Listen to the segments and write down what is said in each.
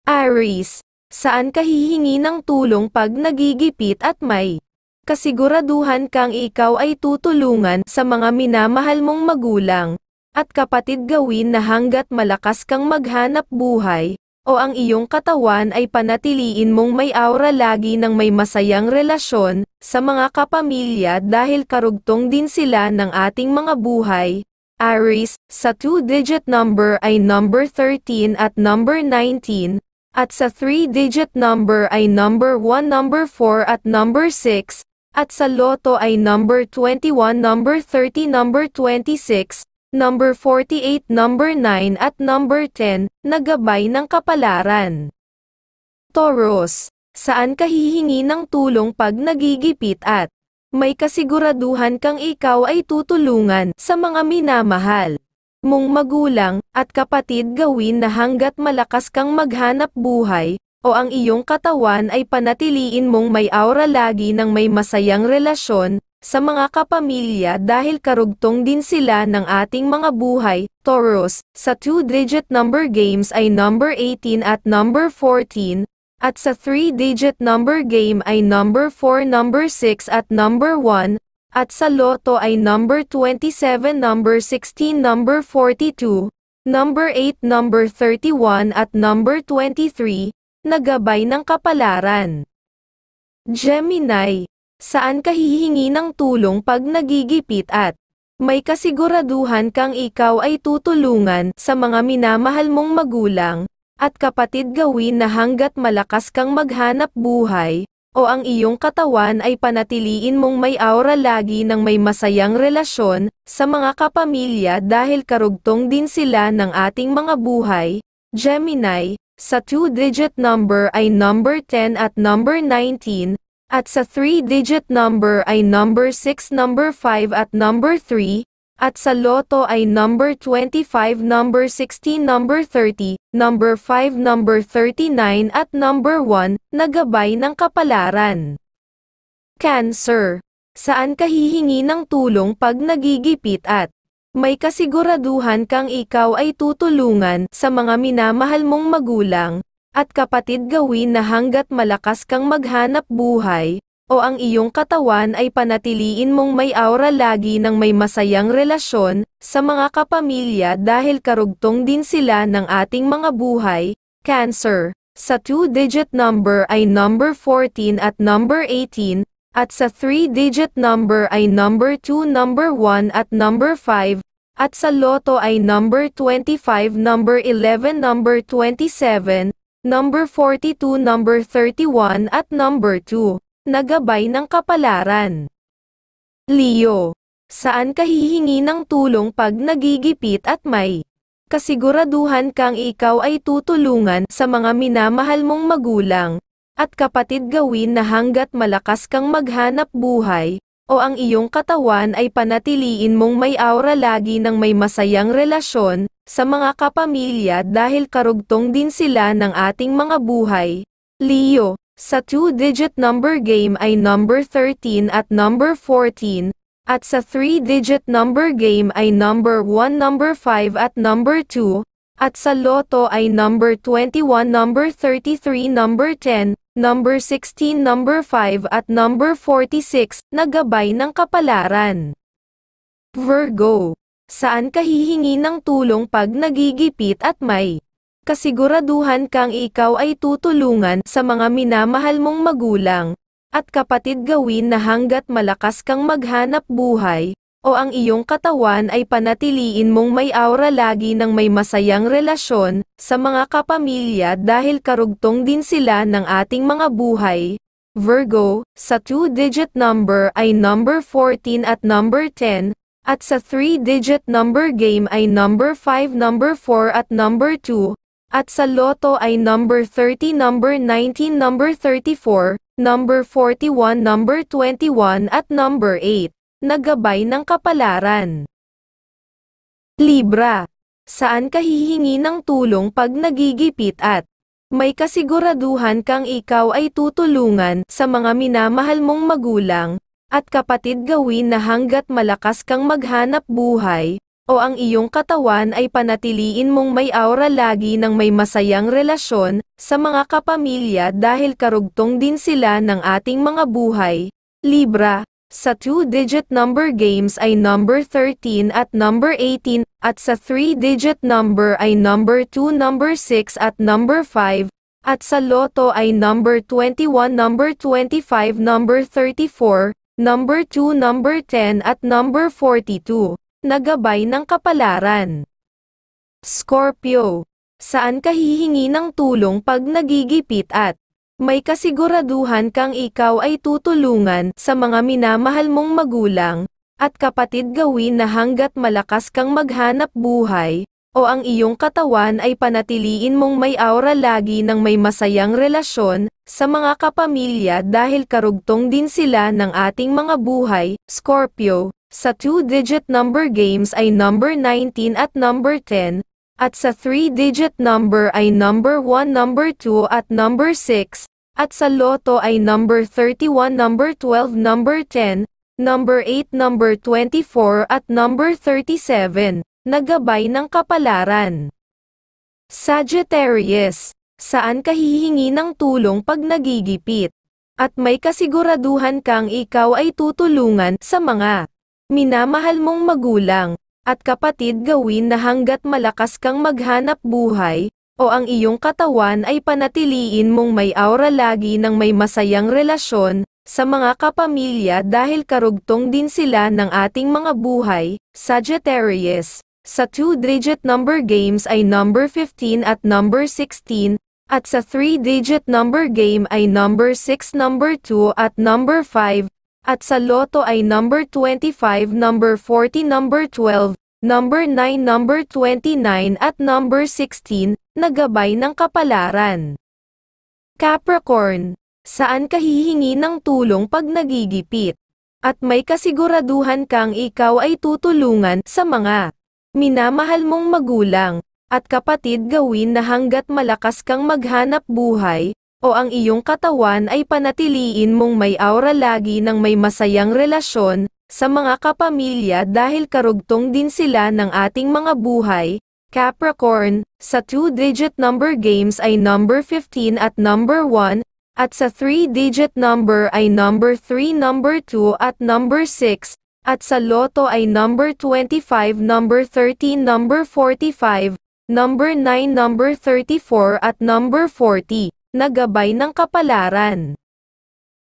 Aries, saan ka hihingi ng tulong pag nagigipit at may kasiguraduhan kang ikaw ay tutulungan sa mga minamahal mong magulang at kapatid gawin na hanggat malakas kang maghanap buhay, o ang iyong katawan ay panatiliin mong may aura lagi ng may masayang relasyon sa mga kapamilya dahil karugtong din sila ng ating mga buhay. Aries, sa 2-digit number ay number 13 at number 19, at sa 3-digit number ay number 1, number 4 at number 6, at sa loto ay number 21, number 30, number 26, number 48, number 9 at number 10, na gabay ng kapalaran. Taurus, saan ka hihingi ng tulong pag nagigipit at may kasiguraduhan kang ikaw ay tutulungan sa mga minamahal mong magulang at kapatid gawin na hanggat malakas kang maghanap buhay, o ang iyong katawan ay panatiliin mong may aura lagi ng may masayang relasyon sa mga kapamilya dahil karugtong din sila ng ating mga buhay. Taurus, sa 2-digit number games ay number 18 at number 14, at sa 3-digit number game ay number 4, number 6 at number 1, at sa loto ay number 27, number 16, number 42, number 8, number 31 at number 23, na gabay ng kapalaran. Gemini, saan ka hihingi ng tulong pag nagigipit at may kasiguraduhan kang ikaw ay tutulungan sa mga minamahal mong magulang at kapatid gawin na hanggat malakas kang maghanap buhay, o ang iyong katawan ay panatiliin mong may aura lagi ng may masayang relasyon sa mga kapamilya dahil karugtong din sila ng ating mga buhay. Gemini, sa 2-digit number ay number 10 at number 19, at sa 3-digit number ay number 6, number 5 at number 3, at sa loto ay number 25, number 16, number 30, number 5, number 39 at number 1, na gabay ng kapalaran. Cancer, saan ka hihingi ng tulong pag nagigipit at may kasiguraduhan kang ikaw ay tutulungan sa mga minamahal mong magulang at kapatid gawin na hanggat malakas kang maghanap buhay, o ang iyong katawan ay panatiliin mong may aura lagi ng may masayang relasyon sa mga kapamilya dahil karugtong din sila ng ating mga buhay. Cancer, sa 2-digit number ay number 14 at number 18, at sa 3-digit number ay number 2, number 1 at number 5, at sa loto ay number 25, number 11, number 27, number 42, number 31 at number 2, na gabay ng kapalaran. Leo, saan ka hihingi ng tulong pag nagigipit at may kasiguraduhan kang ikaw ay tutulungan sa mga minamahal mong magulang at kapatid gawin na hanggat malakas kang maghanap buhay, o ang iyong katawan ay panatiliin mong may aura lagi ng may masayang relasyon sa mga kapamilya dahil karugtong din sila ng ating mga buhay. Leo, sa 2-digit number game ay number 13 at number 14, at sa 3-digit number game ay number 1, number 5 at number 2, at sa loto ay number 21, number 33, number 10, number 16, number 5 at number 46, na gabay ng kapalaran. Virgo, saan ka hihingi ng tulong pag nagigipit at may kasiguraduhan kang ikaw ay tutulungan sa mga minamahal mong magulang at kapatid gawin na hanggat malakas kang maghanap buhay, o ang iyong katawan ay panatiliin mong may aura lagi ng may masayang relasyon sa mga kapamilya dahil karugtong din sila ng ating mga buhay. Virgo, sa 2-digit number ay number 14 at number 10, at sa 3-digit number game ay number 5, number 4 at number 2, at sa loto ay number 30, number 19, number 34, number 41, number 21 at number 8, na gabay ng kapalaran. Libra, saan ka hihingi ng tulong pag nagigipit at may kasiguraduhan kang ikaw ay tutulungan sa mga minamahal mong magulang at kapatid gawin na hanggat malakas kang maghanap buhay, o ang iyong katawan ay panatiliin mong may aura lagi ng may masayang relasyon sa mga kapamilya dahil karugtong din sila ng ating mga buhay. Libra, sa 2-digit number games ay number 13 at number 18, at sa 3-digit number ay number 2, number 6 at number 5, at sa loto ay number 21, number 25, number 34, number 2, number 10 at number 42. Nagabay ng kapalaran. Scorpio, saan ka hihingi ng tulong pag nagigipit at may kasiguraduhan kang ikaw ay tutulungan sa mga minamahal mong magulang at kapatid gawin na hanggat malakas kang maghanap buhay, o ang iyong katawan ay panatiliin mong may aura lagi ng may masayang relasyon sa mga kapamilya dahil karugtong din sila ng ating mga buhay. Scorpio, sa 2-digit number games ay number 19 at number 10, at sa 3-digit number ay number 1, number 2 at number 6, at sa loto ay number 31, number 12, number 10, number 8, number 24 at number 37, nagabay ng kapalaran. Sagittarius, saan ka hihingi ng tulong pag nagigipit? At may kasiguraduhan kang ikaw ay tutulungan sa mga minamahal mong magulang at kapatid gawin na hanggat malakas kang maghanap buhay, o ang iyong katawan ay panatiliin mong may aura lagi ng may masayang relasyon sa mga kapamilya dahil karugtong din sila ng ating mga buhay. Sagittarius, sa 2-digit number games ay number 15 at number 16, at sa 3-digit number game ay number 6, number 2 at number 5, at sa loto ay number 25, number 40, number 12, number 9, number 29 at number 16, nagabay ng kapalaran. Capricorn, saan ka hihingi ng tulong pag nagigipit? At may kasiguraduhan kang ikaw ay tutulungan sa mga minamahal mong magulang at kapatid gawin na hanggat malakas kang maghanap buhay, o ang iyong katawan ay panatiliin mong may aura lagi ng may masayang relasyon sa mga kapamilya dahil karugtong din sila ng ating mga buhay. Capricorn, sa 2-digit number games ay number 15 at number 1, at sa 3-digit number ay number 3, number 2 at number 6, at sa loto ay number 25, number 13, number 45, number 9, number 34 at number 40. Nagabay ng kapalaran.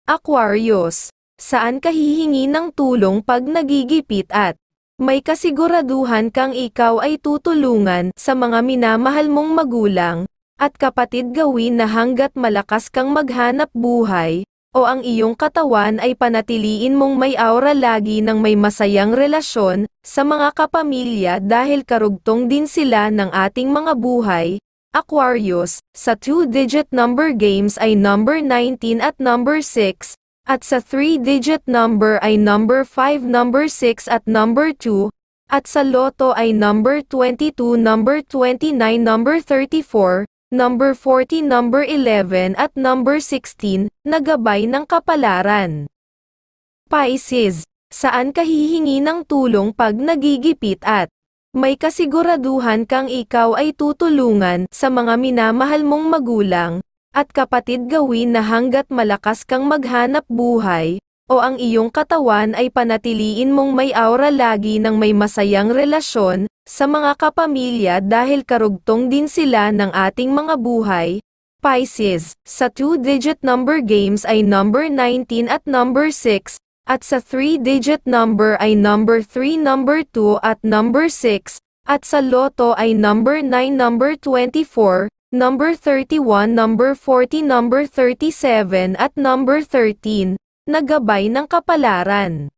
Aquarius, saan ka hihingi ng tulong pag nagigipit at may kasiguraduhan kang ikaw ay tutulungan sa mga minamahal mong magulang at kapatid gawin na hanggat malakas kang maghanap buhay, o ang iyong katawan ay panatiliin mong may aura lagi ng may masayang relasyon sa mga kapamilya dahil karugtong din sila ng ating mga buhay. Aquarius, sa 2-digit number games ay number 19 at number 6, at sa 3-digit number ay number 5, number 6 at number 2, at sa loto ay number 22, number 29, number 34, number 40, number 11 at number 16, nagabay ng kapalaran. Pisces, saan ka hihingi ng tulong pag nagigipit at may kasiguraduhan kang ikaw ay tutulungan sa mga minamahal mong magulang at kapatid gawin na hanggat malakas kang maghanap buhay, o ang iyong katawan ay panatiliin mong may aura lagi ng may masayang relasyon sa mga kapamilya dahil karugtong din sila ng ating mga buhay. Pisces, sa 2-digit number games ay number 19 at number 6, at sa 3-digit number ay number 3, number 2 at number 6, at sa loto ay number 9, number 24, number 31, number 40, number 37 at number 13, nagabay ng kapalaran.